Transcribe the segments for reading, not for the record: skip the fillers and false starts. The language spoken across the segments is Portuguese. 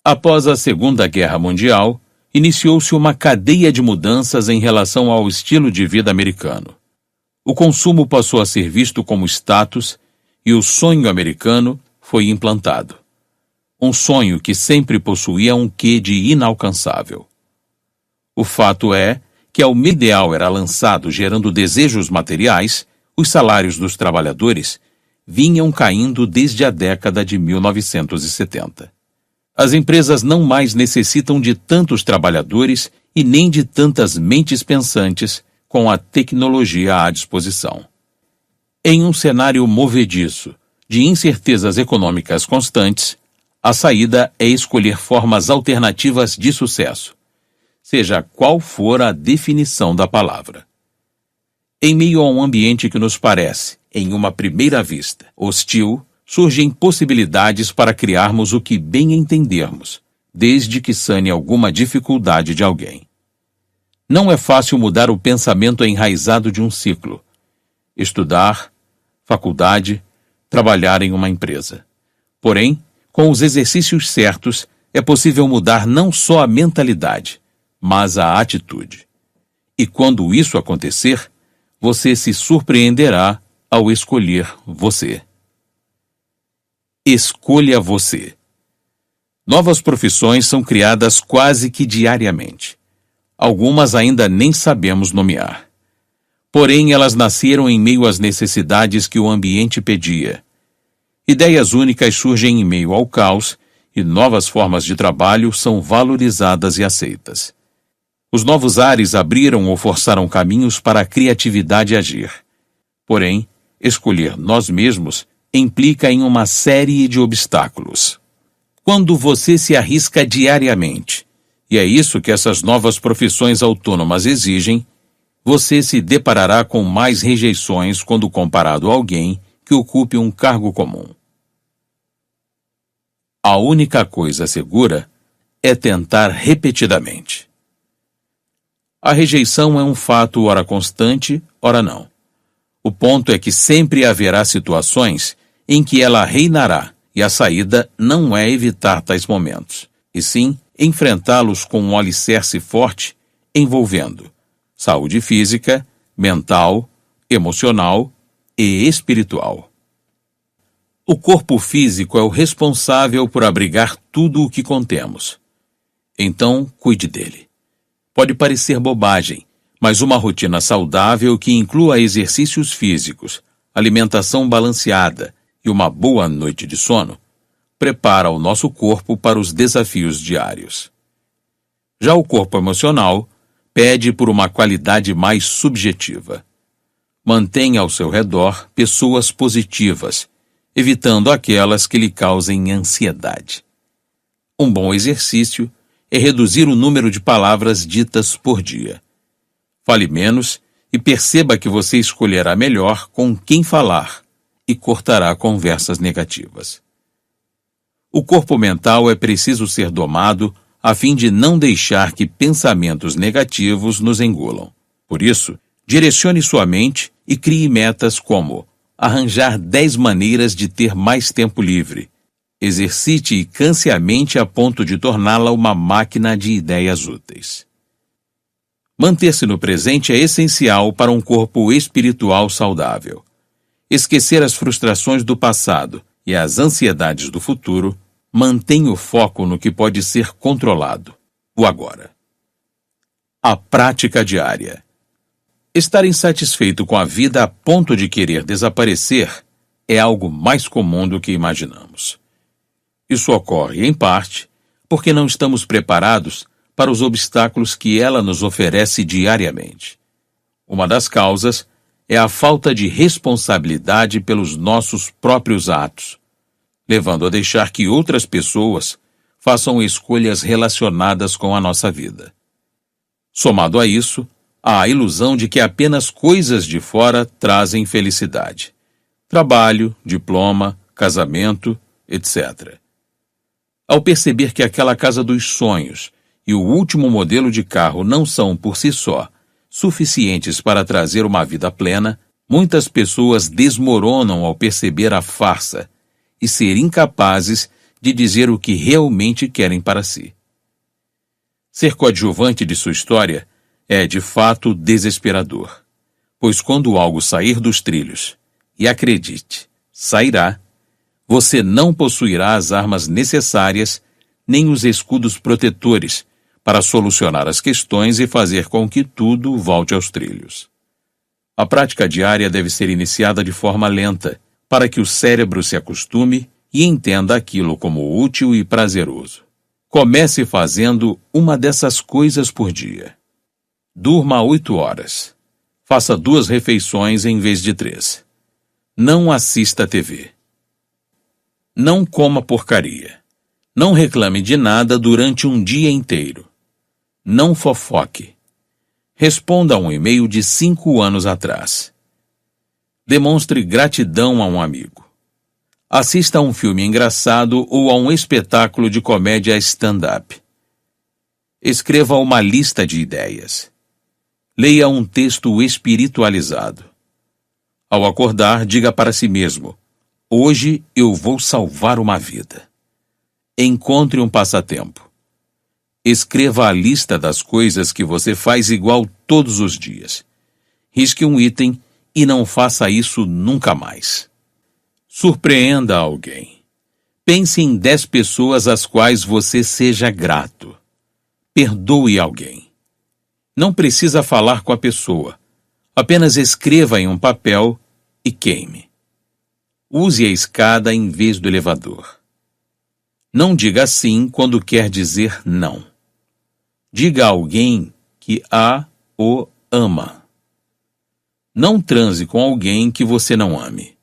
Após a Segunda Guerra Mundial, iniciou-se uma cadeia de mudanças em relação ao estilo de vida americano. O consumo passou a ser visto como status e o sonho americano foi implantado. Um sonho que sempre possuía um quê de inalcançável. O fato é que ao ideal era lançado gerando desejos materiais, os salários dos trabalhadores vinham caindo desde a década de 1970. As empresas não mais necessitam de tantos trabalhadores e nem de tantas mentes pensantes com a tecnologia à disposição. Em um cenário movediço de incertezas econômicas constantes, a saída é escolher formas alternativas de sucesso, seja qual for a definição da palavra. Em meio a um ambiente que nos parece, em uma primeira vista, hostil, surgem possibilidades para criarmos o que bem entendermos, desde que sane alguma dificuldade de alguém. Não é fácil mudar o pensamento enraizado de um ciclo. Estudar, faculdade, trabalhar em uma empresa. Porém, com os exercícios certos, é possível mudar não só a mentalidade, mas a atitude. E quando isso acontecer, você se surpreenderá ao escolher você. Escolha você. Novas profissões são criadas quase que diariamente. Algumas ainda nem sabemos nomear. Porém, elas nasceram em meio às necessidades que o ambiente pedia. Ideias únicas surgem em meio ao caos e novas formas de trabalho são valorizadas e aceitas. Os novos ares abriram ou forçaram caminhos para a criatividade agir. Porém, escolher nós mesmos implica em uma série de obstáculos. Quando você se arrisca diariamente, e é isso que essas novas profissões autônomas exigem, você se deparará com mais rejeições quando comparado a alguém que ocupe um cargo comum. A única coisa segura é tentar repetidamente. A rejeição é um fato ora constante, ora não. O ponto é que sempre haverá situações em que ela reinará, e a saída não é evitar tais momentos, e sim enfrentá-los com um alicerce forte envolvendo saúde física, mental, emocional e espiritual. O corpo físico é o responsável por abrigar tudo o que contemos. Então, cuide dele. Pode parecer bobagem, mas uma rotina saudável que inclua exercícios físicos, alimentação balanceada e uma boa noite de sono prepara o nosso corpo para os desafios diários. Já o corpo emocional pede por uma qualidade mais subjetiva. Mantenha ao seu redor pessoas positivas, evitando aquelas que lhe causem ansiedade. Um bom exercício é reduzir o número de palavras ditas por dia. Fale menos e perceba que você escolherá melhor com quem falar e cortará conversas negativas. O corpo mental é preciso ser domado a fim de não deixar que pensamentos negativos nos engulam. Por isso, direcione sua mente e crie metas como arranjar 10 maneiras de ter mais tempo livre. Exercite e canse a mente a ponto de torná-la uma máquina de ideias úteis. Manter-se no presente é essencial para um corpo espiritual saudável. Esquecer as frustrações do passado e as ansiedades do futuro mantém o foco no que pode ser controlado, o agora. A prática diária. Estar insatisfeito com a vida a ponto de querer desaparecer é algo mais comum do que imaginamos. Isso ocorre, em parte, porque não estamos preparados para os obstáculos que ela nos oferece diariamente. Uma das causas é a falta de responsabilidade pelos nossos próprios atos, levando a deixar que outras pessoas façam escolhas relacionadas com a nossa vida. Somado a isso, há a ilusão de que apenas coisas de fora trazem felicidade. Trabalho, diploma, casamento, etc. Ao perceber que aquela casa dos sonhos e o último modelo de carro não são, por si só, suficientes para trazer uma vida plena, muitas pessoas desmoronam ao perceber a farsa e ser incapazes de dizer o que realmente querem para si. Ser coadjuvante de sua história é, de fato, desesperador, pois quando algo sair dos trilhos, e acredite, sairá, você não possuirá as armas necessárias nem os escudos protetores para solucionar as questões e fazer com que tudo volte aos trilhos. A prática diária deve ser iniciada de forma lenta, para que o cérebro se acostume e entenda aquilo como útil e prazeroso. Comece fazendo uma dessas coisas por dia. Durma 8 horas. Faça 2 refeições em vez de 3. Não assista TV. Não coma porcaria. Não reclame de nada durante um dia inteiro. Não fofoque. Responda a um e-mail de 5 anos atrás. Demonstre gratidão a um amigo. Assista a um filme engraçado ou a um espetáculo de comédia stand-up. Escreva uma lista de ideias. Leia um texto espiritualizado. Ao acordar, diga para si mesmo: hoje eu vou salvar uma vida. Encontre um passatempo. Escreva a lista das coisas que você faz igual todos os dias. Risque um item e não faça isso nunca mais. Surpreenda alguém. Pense em 10 pessoas às quais você seja grato. Perdoe alguém. Não precisa falar com a pessoa. Apenas escreva em um papel e queime. Use a escada em vez do elevador. Não diga sim quando quer dizer não. Diga a alguém que o ama. Não transe com alguém que você não ame.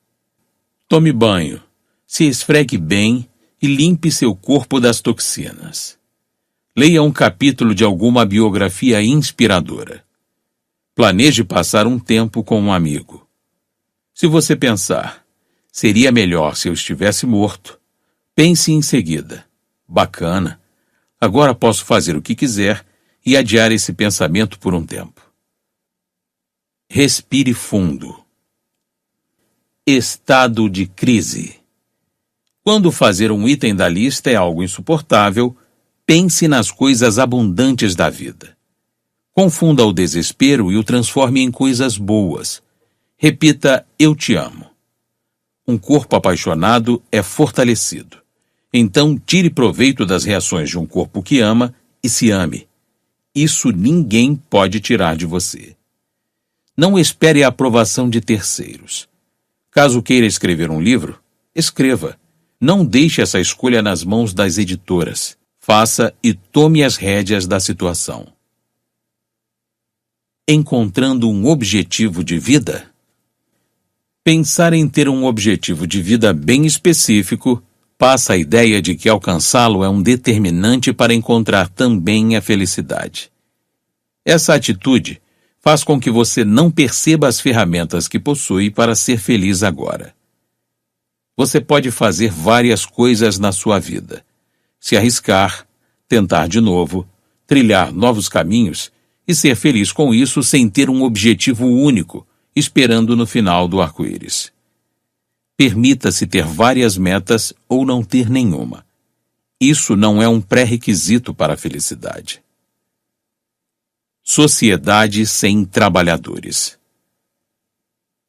Tome banho, se esfregue bem e limpe seu corpo das toxinas. Leia um capítulo de alguma biografia inspiradora. Planeje passar um tempo com um amigo. Se você pensar, seria melhor se eu estivesse morto, pense em seguida: bacana, agora posso fazer o que quiser e adiar esse pensamento por um tempo. Respire fundo. Estado de crise. Quando fazer um item da lista é algo insuportável, pense nas coisas abundantes da vida. Confunda o desespero e o transforme em coisas boas. Repita: eu te amo. Um corpo apaixonado é fortalecido. Então tire proveito das reações de um corpo que ama e se ame. Isso ninguém pode tirar de você. Não espere a aprovação de terceiros. Caso queira escrever um livro, escreva. Não deixe essa escolha nas mãos das editoras. Faça e tome as rédeas da situação. Encontrando um objetivo de vida? Pensar em ter um objetivo de vida bem específico passa a ideia de que alcançá-lo é um determinante para encontrar também a felicidade. Essa atitude faz com que você não perceba as ferramentas que possui para ser feliz agora. Você pode fazer várias coisas na sua vida: se arriscar, tentar de novo, trilhar novos caminhos e ser feliz com isso sem ter um objetivo único, esperando no final do arco-íris. Permita-se ter várias metas ou não ter nenhuma. Isso não é um pré-requisito para a felicidade. Sociedade sem trabalhadores.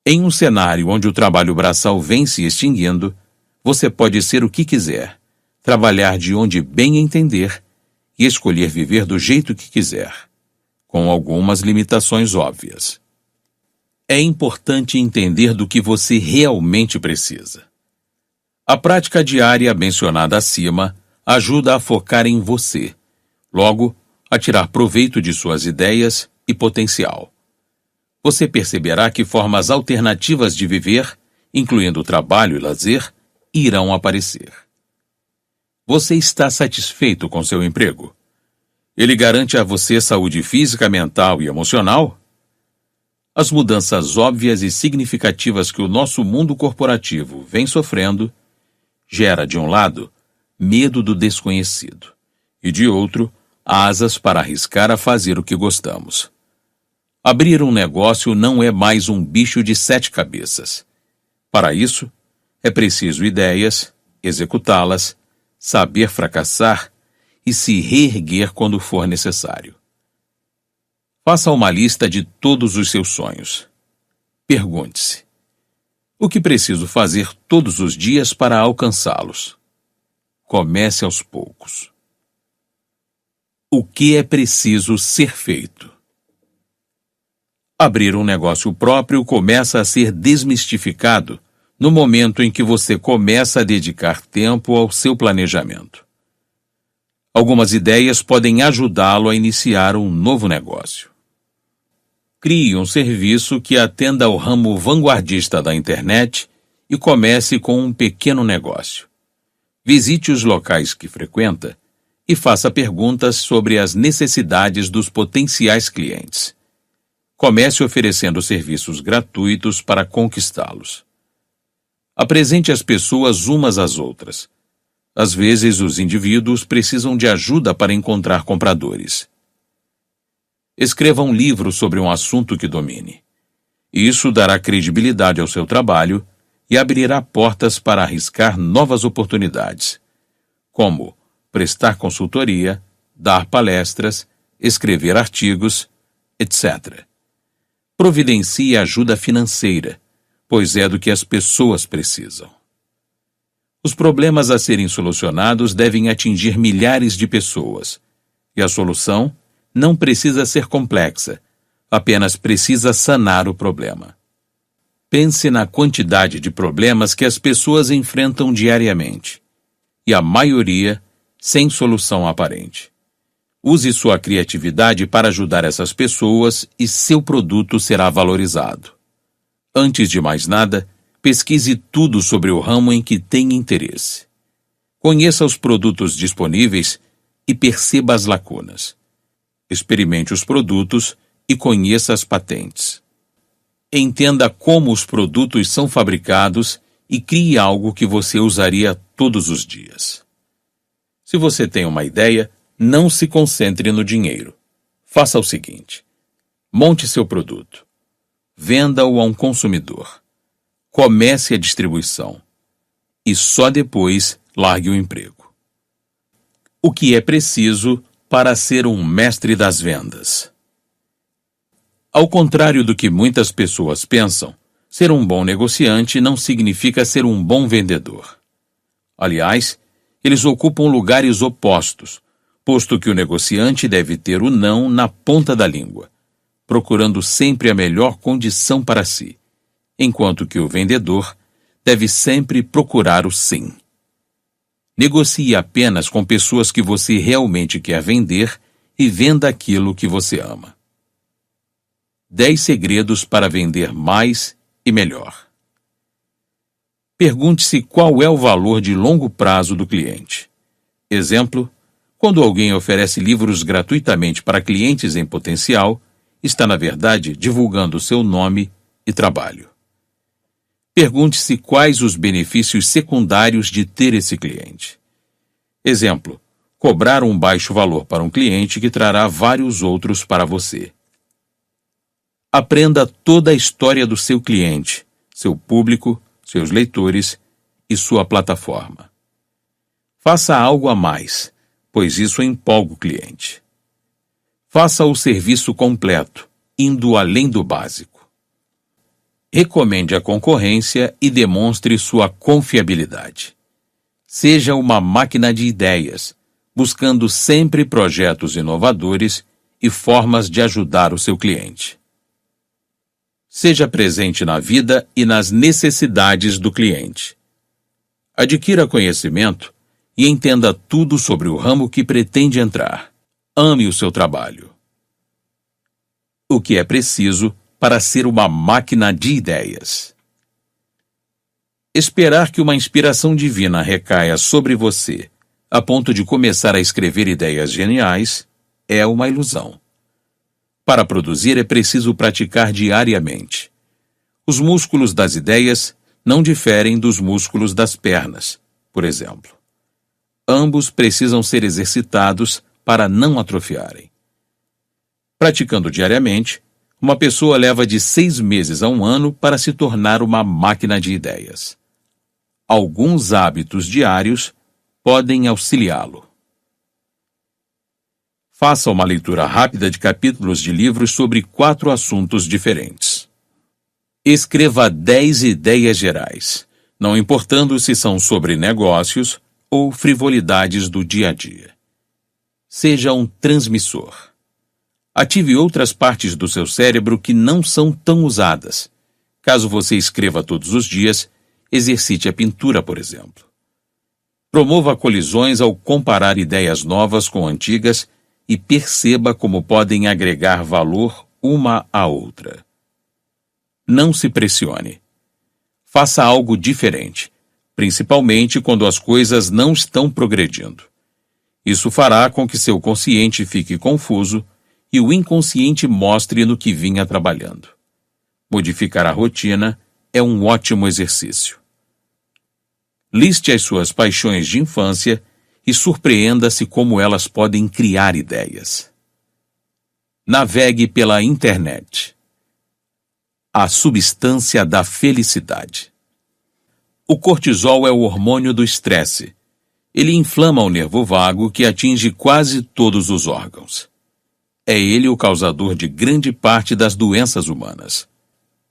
Em um cenário onde o trabalho braçal vem se extinguindo, você pode ser o que quiser, trabalhar de onde bem entender e escolher viver do jeito que quiser, com algumas limitações óbvias. É importante entender do que você realmente precisa. A prática diária mencionada acima ajuda a focar em você, logo, a tirar proveito de suas ideias e potencial. Você perceberá que formas alternativas de viver, incluindo trabalho e lazer, irão aparecer. Você está satisfeito com seu emprego? Ele garante a você saúde física, mental e emocional? As mudanças óbvias e significativas que o nosso mundo corporativo vem sofrendo gera, de um lado, medo do desconhecido e, de outro, asas para arriscar a fazer o que gostamos. Abrir um negócio não é mais um bicho de 7 cabeças. Para isso, é preciso ideias, executá-las, saber fracassar e se reerguer quando for necessário. Faça uma lista de todos os seus sonhos. Pergunte-se: o que preciso fazer todos os dias para alcançá-los? Comece aos poucos. O que é preciso ser feito? Abrir um negócio próprio começa a ser desmistificado no momento em que você começa a dedicar tempo ao seu planejamento. Algumas ideias podem ajudá-lo a iniciar um novo negócio. Crie um serviço que atenda ao ramo vanguardista da internet e comece com um pequeno negócio. Visite os locais que frequenta e faça perguntas sobre as necessidades dos potenciais clientes. Comece oferecendo serviços gratuitos para conquistá-los. Apresente as pessoas umas às outras. Às vezes, os indivíduos precisam de ajuda para encontrar compradores. Escreva um livro sobre um assunto que domine. Isso dará credibilidade ao seu trabalho e abrirá portas para arriscar novas oportunidades, como prestar consultoria, dar palestras, escrever artigos, etc. Providencie ajuda financeira, pois é do que as pessoas precisam. Os problemas a serem solucionados devem atingir milhares de pessoas, e a solução não precisa ser complexa, apenas precisa sanar o problema. Pense na quantidade de problemas que as pessoas enfrentam diariamente, e a maioria sem solução aparente. Use sua criatividade para ajudar essas pessoas e seu produto será valorizado. Antes de mais nada, pesquise tudo sobre o ramo em que tem interesse. Conheça os produtos disponíveis e perceba as lacunas. Experimente os produtos e conheça as patentes. Entenda como os produtos são fabricados e crie algo que você usaria todos os dias. Se você tem uma ideia, não se concentre no dinheiro. Faça o seguinte: monte seu produto. Venda-o a um consumidor. Comece a distribuição. E só depois largue o emprego. O que é preciso para ser um mestre das vendas? Ao contrário do que muitas pessoas pensam, ser um bom negociante não significa ser um bom vendedor. Aliás, eles ocupam lugares opostos, posto que o negociante deve ter o não na ponta da língua, procurando sempre a melhor condição para si, enquanto que o vendedor deve sempre procurar o sim. Negocie apenas com pessoas que você realmente quer vender e venda aquilo que você ama. 10 segredos para vender mais e melhor. Pergunte-se qual é o valor de longo prazo do cliente. Exemplo: quando alguém oferece livros gratuitamente para clientes em potencial, está, na verdade, divulgando seu nome e trabalho. Pergunte-se quais os benefícios secundários de ter esse cliente. Exemplo: cobrar um baixo valor para um cliente que trará vários outros para você. Aprenda toda a história do seu cliente, seu público, seus leitores e sua plataforma. Faça algo a mais, pois isso empolga o cliente. Faça o serviço completo, indo além do básico. Recomende a concorrência e demonstre sua confiabilidade. Seja uma máquina de ideias, buscando sempre projetos inovadores e formas de ajudar o seu cliente. Seja presente na vida e nas necessidades do cliente. Adquira conhecimento e entenda tudo sobre o ramo que pretende entrar. Ame o seu trabalho. O que é preciso para ser uma máquina de ideias? Esperar que uma inspiração divina recaia sobre você, a ponto de começar a escrever ideias geniais, é uma ilusão. Para produzir é preciso praticar diariamente. Os músculos das ideias não diferem dos músculos das pernas, por exemplo. Ambos precisam ser exercitados para não atrofiarem. Praticando diariamente, uma pessoa leva de 6 meses a 1 ano para se tornar uma máquina de ideias. Alguns hábitos diários podem auxiliá-lo. Faça uma leitura rápida de capítulos de livros sobre 4 assuntos diferentes. Escreva 10 ideias gerais, não importando se são sobre negócios ou frivolidades do dia a dia. Seja um transmissor. Ative outras partes do seu cérebro que não são tão usadas. Caso você escreva todos os dias, exercite a pintura, por exemplo. Promova colisões ao comparar ideias novas com antigas e perceba como podem agregar valor uma à outra. Não se pressione. Faça algo diferente, principalmente quando as coisas não estão progredindo. Isso fará com que seu consciente fique confuso e o inconsciente mostre no que vinha trabalhando. Modificar a rotina é um ótimo exercício. Liste as suas paixões de infância e surpreenda-se como elas podem criar ideias. Navegue pela internet. A substância da felicidade. O cortisol é o hormônio do estresse. Ele inflama o nervo vago que atinge quase todos os órgãos. É ele o causador de grande parte das doenças humanas.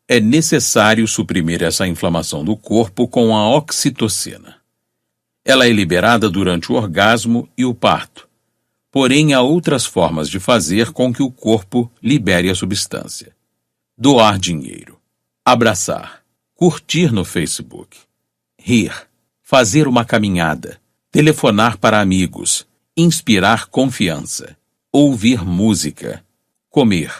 É necessário suprimir essa inflamação do corpo com a oxitocina. Ela é liberada durante o orgasmo e o parto. Porém, há outras formas de fazer com que o corpo libere a substância. Doar dinheiro, abraçar, curtir no Facebook, rir, fazer uma caminhada, telefonar para amigos, inspirar confiança, ouvir música, comer.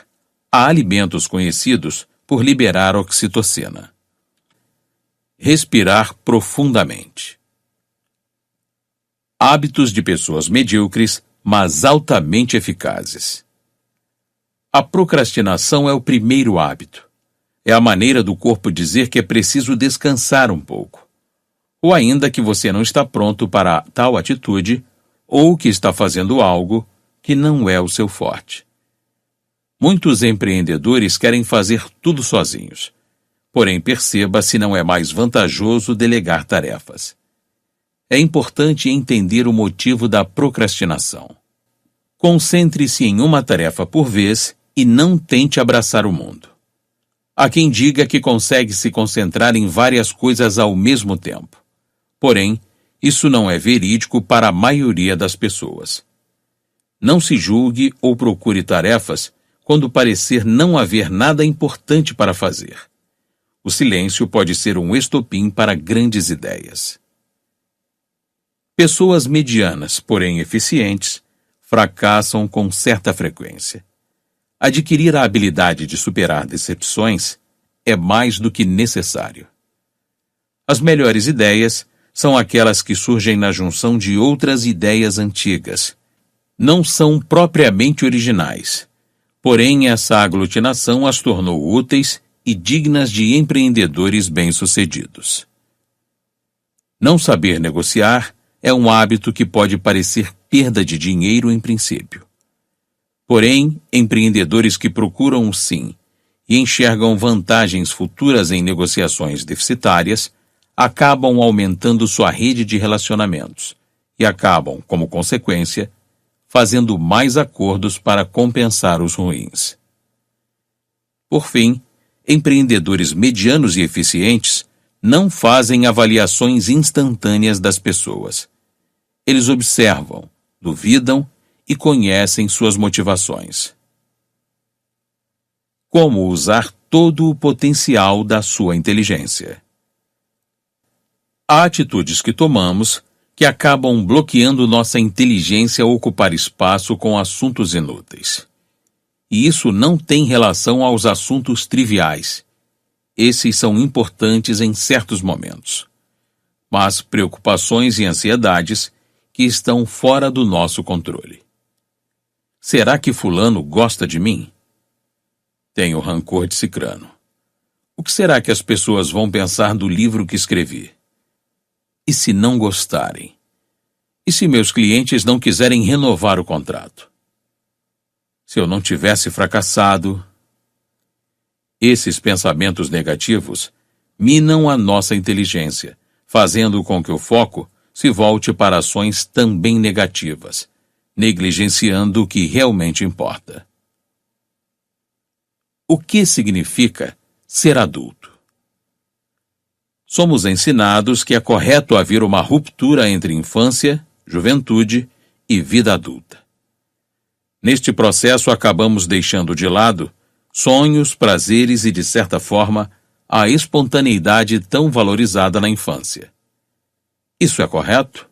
Há alimentos conhecidos por liberar oxitocina. Respirar profundamente. Hábitos de pessoas medíocres, mas altamente eficazes. A procrastinação é o primeiro hábito. É a maneira do corpo dizer que é preciso descansar um pouco. Ou ainda que você não está pronto para tal atitude, ou que está fazendo algo que não é o seu forte. Muitos empreendedores querem fazer tudo sozinhos. Porém, perceba se não é mais vantajoso delegar tarefas. É importante entender o motivo da procrastinação. Concentre-se em uma tarefa por vez e não tente abraçar o mundo. Há quem diga que consegue se concentrar em várias coisas ao mesmo tempo. Porém, isso não é verídico para a maioria das pessoas. Não se julgue ou procure tarefas quando parecer não haver nada importante para fazer. O silêncio pode ser um estopim para grandes ideias. Pessoas medianas, porém eficientes, fracassam com certa frequência. Adquirir a habilidade de superar decepções é mais do que necessário. As melhores ideias são aquelas que surgem na junção de outras ideias antigas. Não são propriamente originais, porém essa aglutinação as tornou úteis e dignas de empreendedores bem-sucedidos. Não saber negociar é um hábito que pode parecer perda de dinheiro em princípio. Porém, empreendedores que procuram o sim e enxergam vantagens futuras em negociações deficitárias acabam aumentando sua rede de relacionamentos e acabam, como consequência, fazendo mais acordos para compensar os ruins. Por fim, empreendedores medianos e eficientes não fazem avaliações instantâneas das pessoas. Eles observam, duvidam e conhecem suas motivações. Como usar todo o potencial da sua inteligência? Há atitudes que tomamos que acabam bloqueando nossa inteligência a ocupar espaço com assuntos inúteis. E isso não tem relação aos assuntos triviais. Esses são importantes em certos momentos. Mas preocupações e ansiedades que estão fora do nosso controle. Será que fulano gosta de mim? Tenho rancor de Cicrano. O que será que as pessoas vão pensar do livro que escrevi? E se não gostarem? E se meus clientes não quiserem renovar o contrato? Se eu não tivesse fracassado? Esses pensamentos negativos minam a nossa inteligência, fazendo com que o foco se volte para ações também negativas, negligenciando o que realmente importa. O que significa ser adulto? Somos ensinados que é correto haver uma ruptura entre infância, juventude e vida adulta. Neste processo, acabamos deixando de lado sonhos, prazeres e, de certa forma, a espontaneidade tão valorizada na infância. Isso é correto?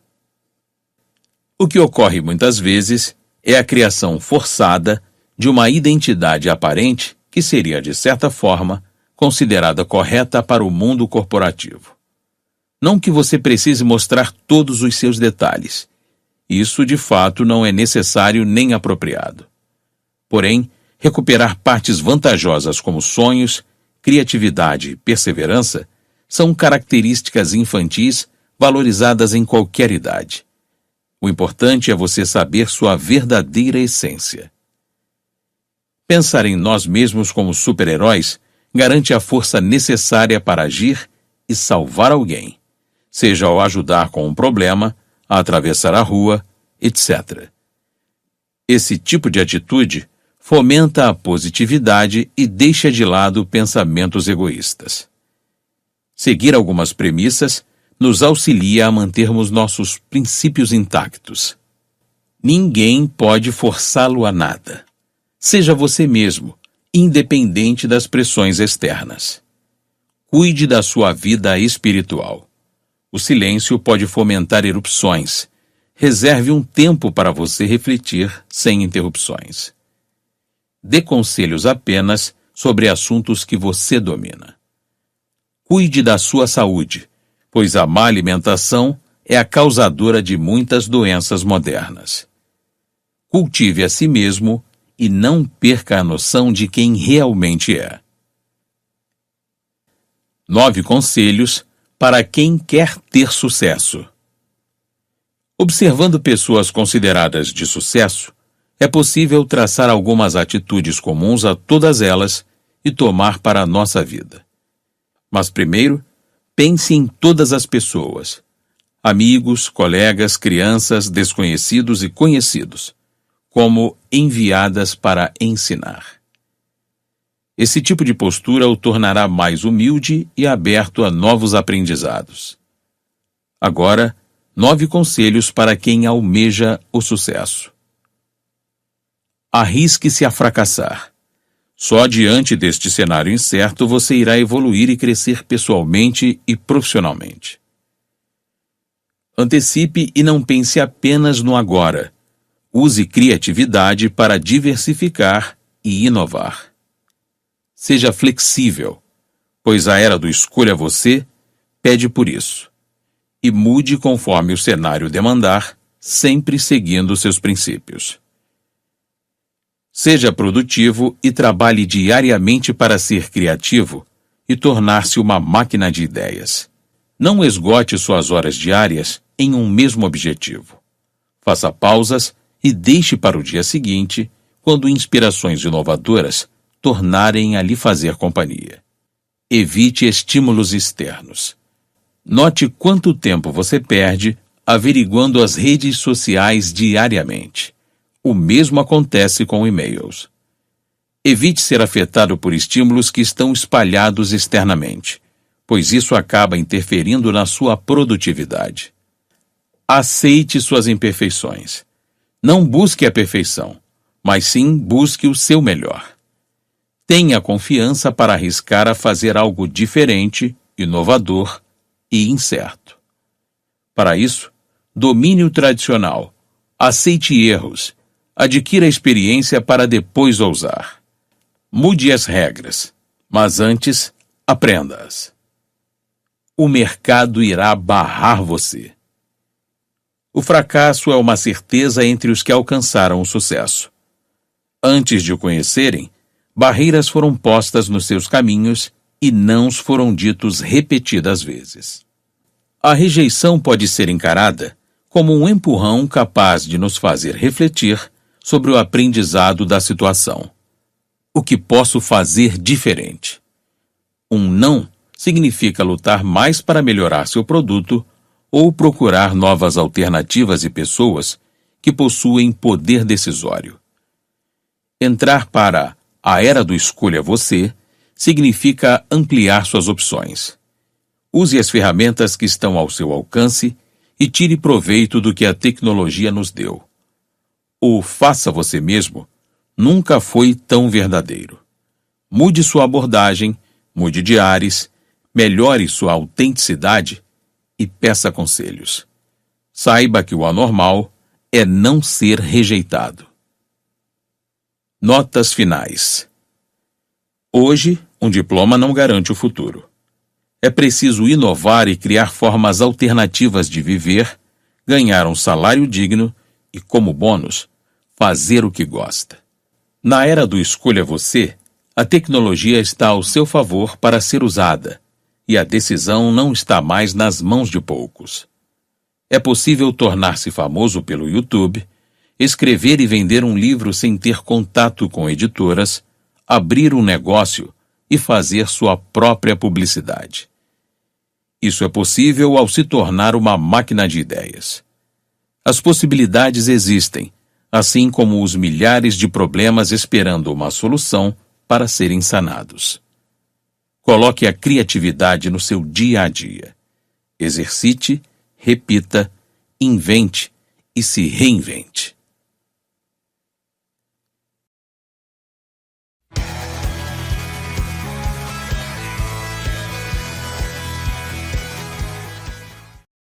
O que ocorre muitas vezes é a criação forçada de uma identidade aparente que seria, de certa forma, considerada correta para o mundo corporativo. Não que você precise mostrar todos os seus detalhes. Isso, de fato, não é necessário nem apropriado. Porém, recuperar partes vantajosas como sonhos, criatividade e perseverança são características infantis valorizadas em qualquer idade. O importante é você saber sua verdadeira essência. Pensar em nós mesmos como super-heróis garante a força necessária para agir e salvar alguém, seja ao ajudar com um problema, a atravessar a rua, etc. Esse tipo de atitude fomenta a positividade e deixa de lado pensamentos egoístas. Seguir algumas premissas nos auxilia a mantermos nossos princípios intactos. Ninguém pode forçá-lo a nada. Seja você mesmo, independente das pressões externas. Cuide da sua vida espiritual. O silêncio pode fomentar erupções. Reserve um tempo para você refletir sem interrupções. Dê conselhos apenas sobre assuntos que você domina. Cuide da sua saúde, pois a má alimentação é a causadora de muitas doenças modernas. Cultive a si mesmo e não perca a noção de quem realmente é. 9 conselhos para quem quer ter sucesso. Observando pessoas consideradas de sucesso, é possível traçar algumas atitudes comuns a todas elas e tomar para a nossa vida. Mas primeiro, pense em todas as pessoas, amigos, colegas, crianças, desconhecidos e conhecidos, como enviadas para ensinar. Esse tipo de postura o tornará mais humilde e aberto a novos aprendizados. Agora, 9 conselhos para quem almeja o sucesso. Arrisque-se a fracassar. Só diante deste cenário incerto você irá evoluir e crescer pessoalmente e profissionalmente. Antecipe e não pense apenas no agora. Use criatividade para diversificar e inovar. Seja flexível, pois a era do escolha você pede por isso. E mude conforme o cenário demandar, sempre seguindo seus princípios. Seja produtivo e trabalhe diariamente para ser criativo e tornar-se uma máquina de ideias. Não esgote suas horas diárias em um mesmo objetivo. Faça pausas e deixe para o dia seguinte, quando inspirações inovadoras tornarem a lhe fazer companhia. Evite estímulos externos. Note quanto tempo você perde averiguando as redes sociais diariamente. O mesmo acontece com e-mails. Evite ser afetado por estímulos que estão espalhados externamente, pois isso acaba interferindo na sua produtividade. Aceite suas imperfeições. Não busque a perfeição, mas sim busque o seu melhor. Tenha confiança para arriscar a fazer algo diferente, inovador e incerto. Para isso, domine o tradicional, aceite erros, adquira experiência para depois ousar. Mude as regras, mas antes, aprenda-as. O mercado irá barrar você. O fracasso é uma certeza entre os que alcançaram o sucesso. Antes de o conhecerem, barreiras foram postas nos seus caminhos e nãos foram ditos repetidas vezes. A rejeição pode ser encarada como um empurrão capaz de nos fazer refletir sobre o aprendizado da situação. O que posso fazer diferente? Um não significa lutar mais para melhorar seu produto ou procurar novas alternativas e pessoas que possuem poder decisório. Entrar para a era do Escolha Você significa ampliar suas opções. Use as ferramentas que estão ao seu alcance e tire proveito do que a tecnologia nos deu. O faça você mesmo nunca foi tão verdadeiro. Mude sua abordagem, mude de ares, melhore sua autenticidade e peça conselhos. Saiba que o anormal é não ser rejeitado. Notas finais. Hoje, um diploma não garante o futuro. É preciso inovar e criar formas alternativas de viver, ganhar um salário digno e, como bônus, fazer o que gosta. Na era do Escolha Você, a tecnologia está ao seu favor para ser usada, e a decisão não está mais nas mãos de poucos. É possível tornar-se famoso pelo YouTube, escrever e vender um livro sem ter contato com editoras, abrir um negócio e fazer sua própria publicidade. Isso é possível ao se tornar uma máquina de ideias. As possibilidades existem, assim como os milhares de problemas esperando uma solução para serem sanados. Coloque a criatividade no seu dia a dia. Exercite, repita, invente e se reinvente.